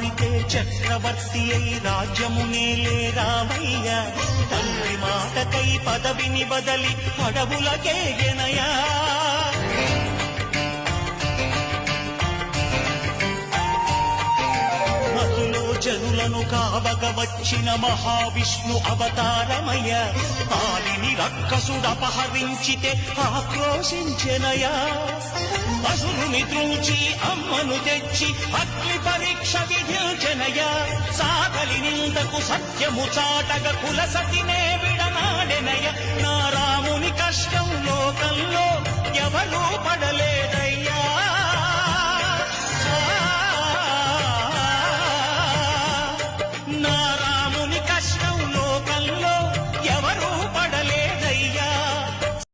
మారితే చక్రవర్తి అయి రాజ్యమునేలే రామయ్య తండ్రి మాటకై పదవిని బదలి అడవులకేగెనయా జనులను కావగ వచ్చిన మహావిష్ణు అవతారమయ ఆలిని రక్కసుడపహరించితే ఆక్రోశించెనయా అసురుని త్రూచి అమ్మను తెచ్చి అగ్ని పరీక్ష విధించెనయా సాగలి నిందకు సత్యము చాటగ కులసతినే విడనాడెనయ నా రాముని కష్ట